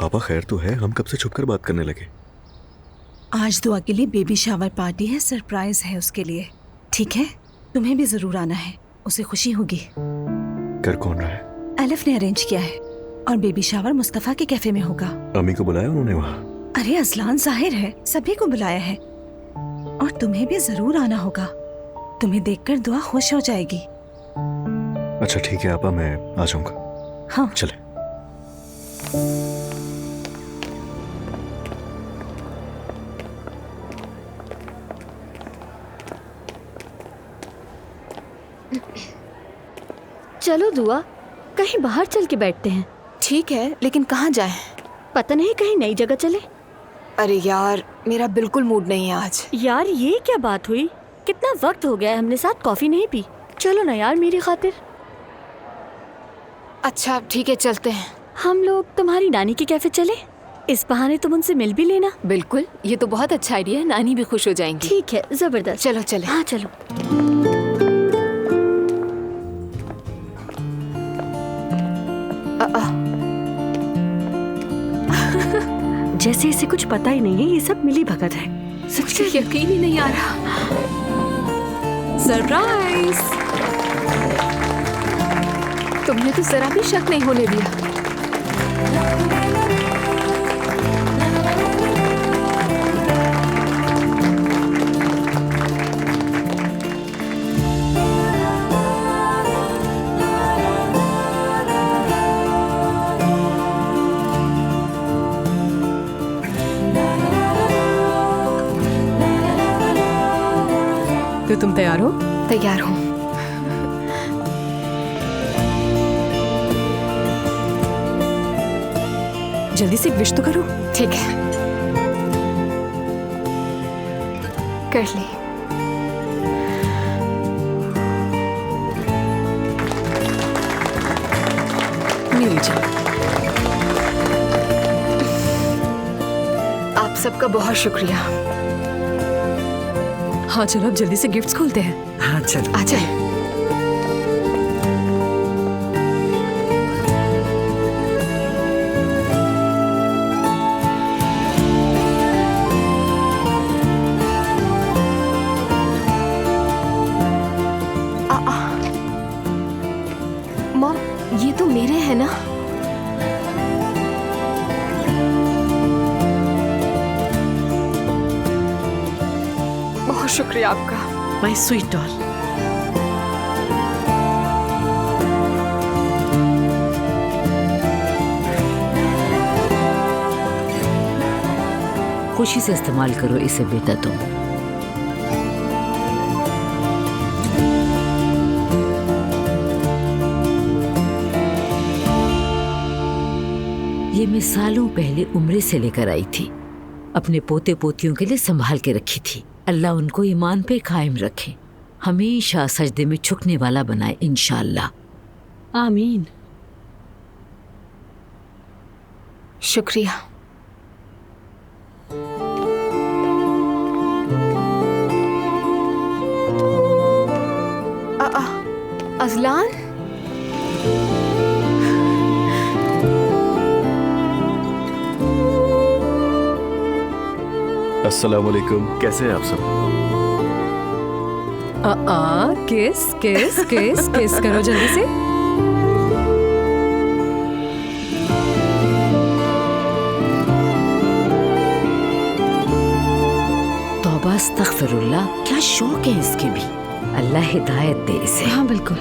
पापा खैर तो है, हम कब से छुपकर बात करने लगे। आज दुआ के लिए बेबी शावर पार्टी है, सरप्राइज है उसके लिए। ठीक है, तुम्हें भी जरूर आना है, उसे खुशी होगी। कर कौन रहा है? अलिफ ने अरेंज किया है और बेबी शावर मुस्तफा के कैफे में होगा। अम्मी को बुलाया उन्होंने वहाँ? अरे असलान जाहिर है, सभी को बुलाया है और तुम्हें भी जरूर आना होगा। तुम्हें देखकर दुआ खुश हो जाएगी। अच्छा ठीक है आपा, मैं आ जाऊंगा। हाँ चले। चलो दुआ, कहीं बाहर चल के बैठते हैं। ठीक है, लेकिन कहाँ जाएं? पता नहीं, कहीं नई जगह चले। अरे यार, मेरा बिल्कुल मूड नहीं है आज। यार ये क्या बात हुई? कितना वक्त हो गया है हमने साथ कॉफी नहीं पी। चलो ना यार, मेरी खातिर। अच्छा ठीक है, चलते हैं। हम लोग तुम्हारी नानी के कैफे चले, इस बहाने तुम उनसे मिल भी लेना। बिल्कुल, ये तो बहुत अच्छा आइडिया है, नानी भी खुश हो जाएंगी। ठीक है, जबरदस्त। चलो चले। हाँ चलो। जैसे इसे कुछ पता ही नहीं है, ये सब मिली भगत है। सच में यकीन ही नहीं आ रहा। सरप्राइज! तुमने तो जरा भी शक नहीं होने दिया। तो तुम तैयार हो? तैयार हूँ। जल्दी से विश तो करो। ठीक है, कर ली। मिल जा। आप सबका बहुत शुक्रिया। हाँ चलो, अब जल्दी से गिफ्ट्स खोलते हैं। हाँ चलो। आ जाए। मॉम, ये तो मेरे हैं ना? बहुत शुक्रिया आपका। My sweet doll. खुशी से इस्तेमाल करो इसे बेटा तुम। ये मैं सालों पहले उम्रे से लेकर आई थी, अपने पोते पोतियों के लिए संभाल के रखी थी। अल्लाह उनको ईमान पे कायम रखे, हमेशा सजदे में झुकने वाला बनाए इंशाअल्लाह। आमीन। शुक्रिया। अज़लान, अस्सलाम वालेकुम, कैसे हैं आप सब? किस किस किस किस करो जल्दी से। तौबा अस्तगफिरुल्लाह, क्या शौक है इसके भी। अल्लाह हिदायत दे इसे। हाँ बिल्कुल।